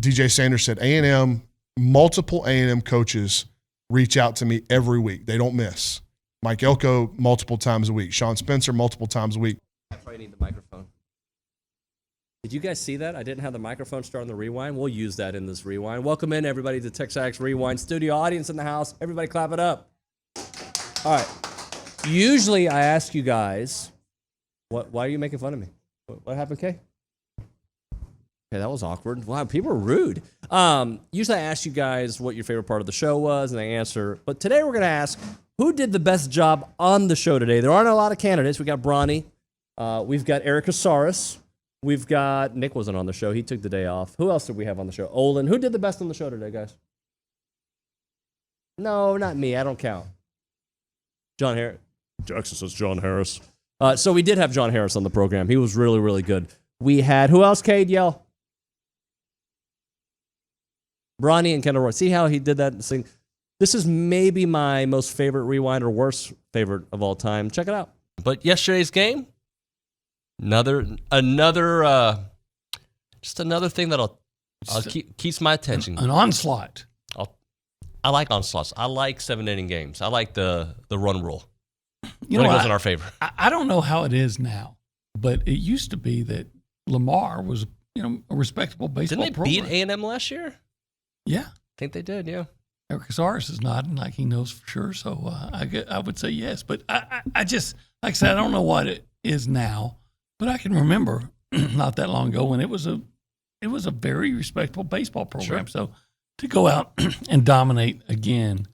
DJ Sanders said A&M, multiple A&M coaches reach out to me every week. They don't miss. Mike Elko, multiple times a week. Sean Spencer, multiple times a week. I probably need the microphone. Did you guys see that? I didn't have the microphone start on the rewind. We'll use that in this rewind. Welcome in, everybody, to TexAgs Rewind Studio. Audience in the house. Everybody clap it up. All right. Usually I ask you guys, why are you making fun of me? What happened, Kay? Okay, that was awkward. Wow, people are rude. Usually I ask you guys what your favorite part of the show was, and they answer. But today we're going to ask, who did the best job on the show today? There aren't a lot of candidates. We got Bronny. We've got Eric Casares. We've got, Nick wasn't on the show. He took the day off. Who else did we have on the show? Olin. Who did the best on the show today, guys? No, not me. I don't count. John Harris. Jackson says John Harris. So we did have John Harris on the program. He was really, really good. We had, who else, Cade? Yell. Bronny and Kendall Rogers. See how he did that? This is maybe my most favorite rewind or worst favorite of all time. Check it out. But yesterday's game, another thing that'll keeps my attention. An onslaught. I like onslaughts. I like 7-inning games. I like the run rule. It goes in our favor. I don't know how it is now, but it used to be that Lamar was, a respectable baseball Didn't they beat A&M last year? Yeah. I think they did, yeah. Eric Casares is nodding like he knows for sure, so I would say yes. But I just, like I said, I don't know what it is now, but I can remember not that long ago when it was a very respectable baseball program. Sure. So to go out and dominate again,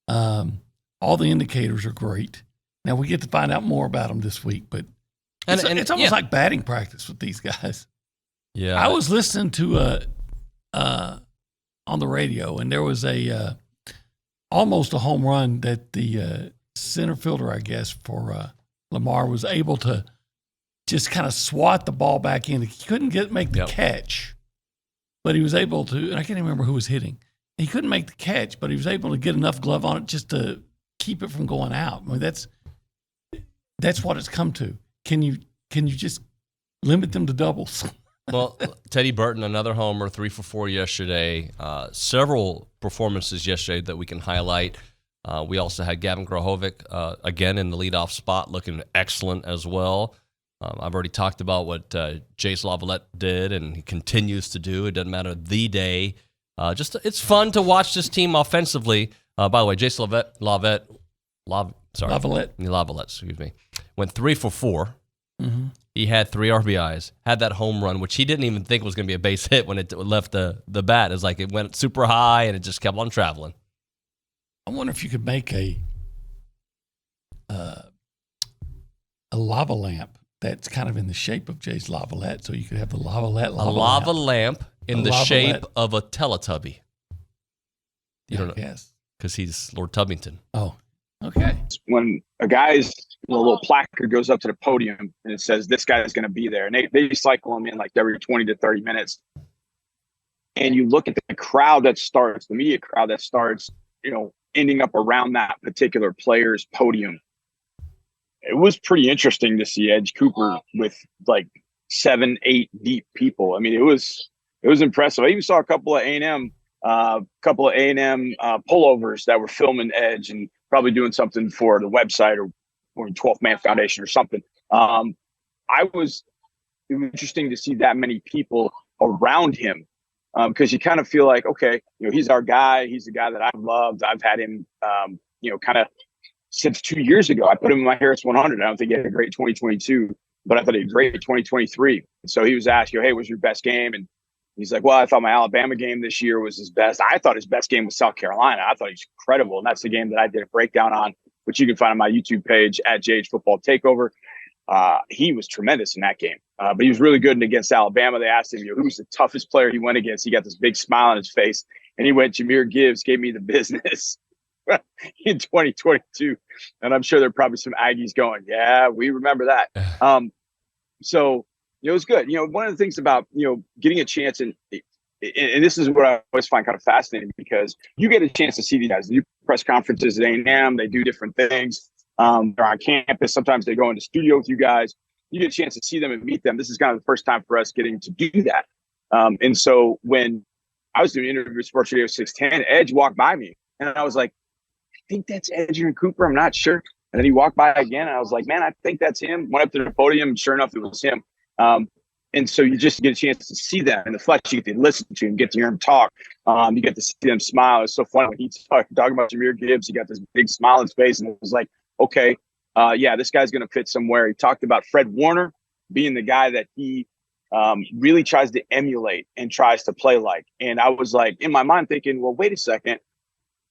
all the indicators are great. Now we get to find out more about them this week, but it's almost like batting practice with these guys. Yeah, I was listening to on the radio, and there was almost a home run that the center fielder, I guess, for Lamar was able to just kind of swat the ball back in. He couldn't make the catch, but he was able to, and I can't even remember who was hitting. He couldn't make the catch, but he was able to get enough glove on it just to keep it from going out. I mean, that's what it's come to. Can you just limit them to doubles? Well, Teddy Burton, another homer, 3 for 4 yesterday. Several performances yesterday that we can highlight. We also had Gavin Grahovic, again, in the leadoff spot, looking excellent as well. I've already talked about what Jace Lavalette did, and he continues to do. It doesn't matter the day. It's fun to watch this team offensively. By the way, Jace Lavalette, excuse me, went 3 for 4. Mm-hmm. He had 3 RBIs, had that home run, which he didn't even think was going to be a base hit when it left the bat. It's like it went super high, and it just kept on traveling. I wonder if you could make a lava lamp that's kind of in the shape of Jay's Lavalette, so you could have the Lavalette lava lamp in the shape of a Teletubby. Yes. Because he's Lord Tubbington. Oh, okay. When a guy's little placard goes up to the podium and it says, this guy is going to be there. And they cycle him in like every 20 to 30 minutes. And you look at the crowd that starts, the media crowd that starts, ending up around that particular player's podium. It was pretty interesting to see Edge Cooper with like 7, 8 deep people. I mean, it was impressive. I even saw a couple of A&M pullovers that were filming Edge and probably doing something for the website or 12th Man Foundation or something. It was interesting to see that many people around him because you kind of feel like, okay, he's our guy. He's the guy that I've loved. I've had him, kind of since 2 years ago. I put him in my Harris 100. I don't think he had a great 2022, but I thought he had a great 2023. So he was asked, hey, what's your best game? And he's like, well, I thought my Alabama game this year was his best. I thought his best game was South Carolina. I thought he's incredible. And that's the game that I did a breakdown on, which you can find on my YouTube page at JH Football Takeover. He was tremendous in that game. But he was really good against Alabama. They asked him, who's the toughest player he went against? He got this big smile on his face. And he went, Jahmyr Gibbs gave me the business in 2022. And I'm sure there are probably some Aggies going, yeah, we remember that. So it was good. One of the things about, getting a chance and this is what I always find kind of fascinating because you get a chance to see these guys. They do press conferences at A&M. They do different things. They're on campus. Sometimes they go into studio with you guys. You get a chance to see them and meet them. This is kind of the first time for us getting to do that. And so when I was doing an interview with Sports Radio 610. Edge walked by me, and I was like, I think that's Adrian Cooper. I'm not sure. And then he walked by again, and I was like, man, I think that's him. Went up to the podium, and sure enough, it was him. And so you just get a chance to see them in the flesh. You get to listen to him, get to hear him talk. You get to see them smile. It's so funny when he's talking about Jahmyr Gibbs. He got this big smile on his face, and it was like, okay, yeah, this guy's going to fit somewhere. He talked about Fred Warner being the guy that he really tries to emulate and tries to play like. And I was like, in my mind thinking, well, wait a second.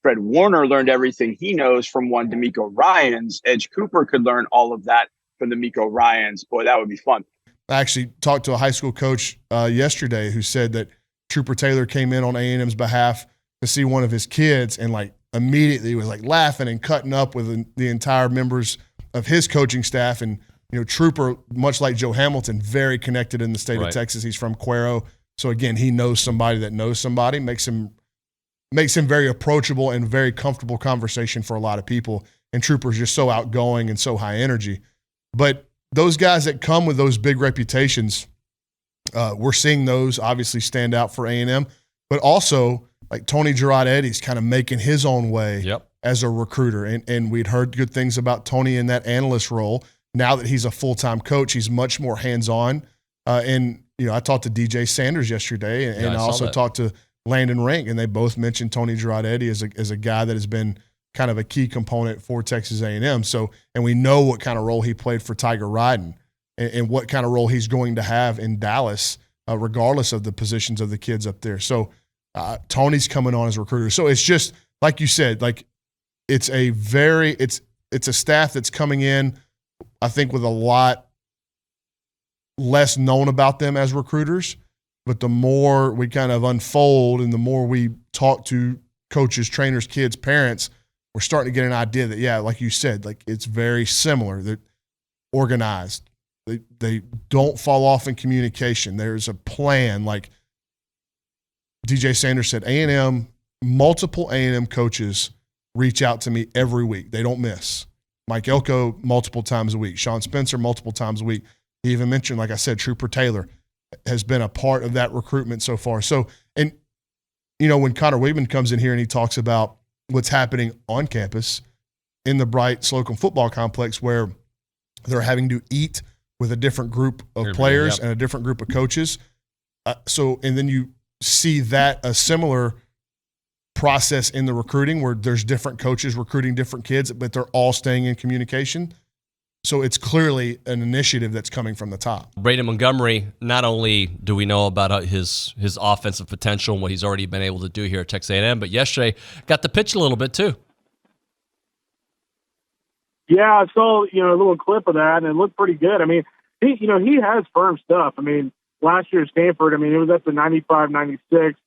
Fred Warner learned everything he knows from one DeMeco Ryans. Edge Cooper could learn all of that from DeMeco Ryans. Boy, that would be fun. I actually talked to a high school coach yesterday who said that Trooper Taylor came in on A&M's behalf to see one of his kids and like immediately was like laughing and cutting up with the entire members of his coaching staff. And, you know, Trooper, much like Joe Hamilton, very connected in the state of Texas. He's from Cuero. So again, he knows somebody that knows somebody, makes him very approachable and very comfortable conversation for a lot of people. And Trooper's just so outgoing and so high energy. But those guys that come with those big reputations, we're seeing those obviously stand out for A&M, but also like Tony Girard-Eddy's kind of making his own way as a recruiter. And we'd heard good things about Tony in that analyst role. Now that he's a full-time coach, he's much more hands-on. And, you know, I talked to DJ Sanders yesterday, and I also talked to Landon Rink, and they both mentioned Tony Girard-Eddy as a guy that has been kind of a key component for Texas A&M. So, and we know what kind of role he played for Tiger Ryden and what kind of role he's going to have in Dallas, regardless of the positions of the kids up there. So Tony's coming on as a recruiter. So it's just, like you said, like it's a staff that's coming in, I think, with a lot less known about them as recruiters. But the more we kind of unfold and the more we talk to coaches, trainers, kids, parents, we're starting to get an idea that, yeah, like you said, like it's very similar. They're organized. They don't fall off in communication. There's a plan. Like DJ Sanders said, A&M, multiple A&M coaches reach out to me every week. They don't miss. Mike Elko multiple times a week. Sean Spencer multiple times a week. He even mentioned, like I said, Trooper Taylor has been a part of that recruitment so far. So, and, you know, when Connor Weidman comes in here and he talks about what's happening on campus in the Bright Slocum football complex where they're having to eat with a different group of players and a different group of coaches. And then you see that a similar process in the recruiting where there's different coaches recruiting different kids, but they're all staying in communication. So it's clearly an initiative that's coming from the top. Braden Montgomery, not only do we know about his offensive potential and what he's already been able to do here at Texas A&M, but yesterday got to pitch a little bit too. Yeah, I saw, a little clip of that, and it looked pretty good. I mean, he has firm stuff. I mean, last year at Stanford, it was up to 95, 96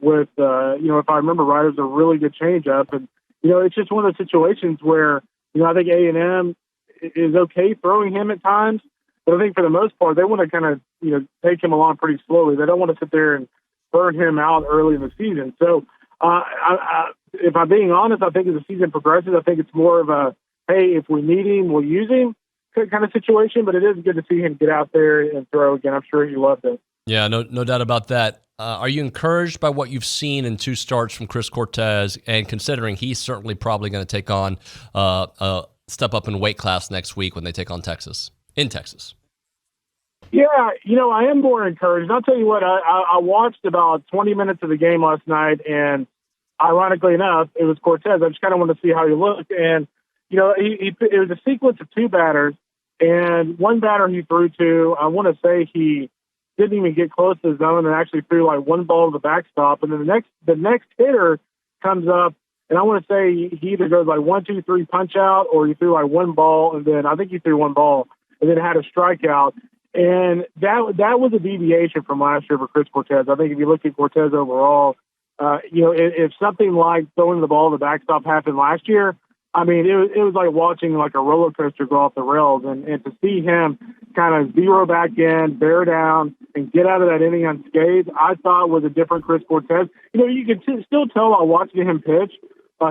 with, if I remember right, it was a really good changeup. And, it's just one of those situations where, I think A&M is okay throwing him at times, but I think for the most part, they want to kind of, take him along pretty slowly. They don't want to sit there and burn him out early in the season. So, if I'm being honest, I think as the season progresses, I think it's more of a, hey, if we need him, we'll use him kind of situation, but it is good to see him get out there and throw again. I'm sure he loved it. Yeah, no doubt about that. Are you encouraged by what you've seen in 2 starts from Chris Cortez, and considering he's certainly probably going to take on step up in weight class next week when they take on Texas, in Texas? Yeah, I am more encouraged. I'll tell you what, I watched about 20 minutes of the game last night, and ironically enough, it was Cortez. I just kind of wanted to see how he looked, and it was a sequence of 2 batters, and one batter he threw to, I want to say he didn't even get close to the zone and actually threw like one ball to the backstop. And then the next hitter comes up, and I want to say he either goes like 1, 2, 3 punch out, or he threw like one ball, and then I think he threw one ball and then had a strikeout. And that was a deviation from last year for Chris Cortez. I think if you look at Cortez overall, if something like throwing the ball to the backstop happened last year, it was like watching like a roller coaster go off the rails, and to see him kind of zero back in, bear down, and get out of that inning unscathed, I thought was a different Chris Cortez. You can still tell while watching him pitch,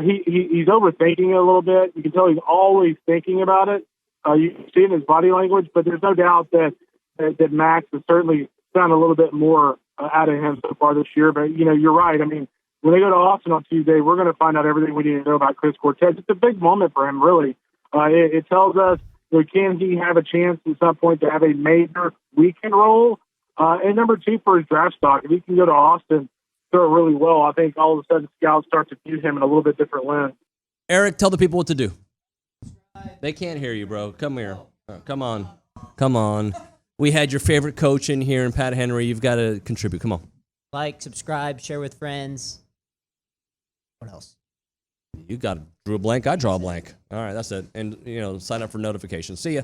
he's overthinking it a little bit. You can tell he's always thinking about it. You can see it in his body language, but there's no doubt that Max has certainly found a little bit more out of him so far this year. But, you're right. I mean, when they go to Austin on Tuesday, we're going to find out everything we need to know about Chris Cortez. It's a big moment for him, really. It tells us, can he have a chance at some point to have a major weekend role? And number two, for his draft stock, if he can go to Austin, throw it really well, I think all of a sudden scouts start to view him in a little bit different lens. Eric, tell the people what to do. They can't hear you, bro. Come here. Come on. We had your favorite coach in here, and Pat Henry. You've got to contribute. Come on. Like, subscribe, share with friends. What else? You got drew a blank. I draw a blank. All right, that's it. And sign up for notifications. See ya.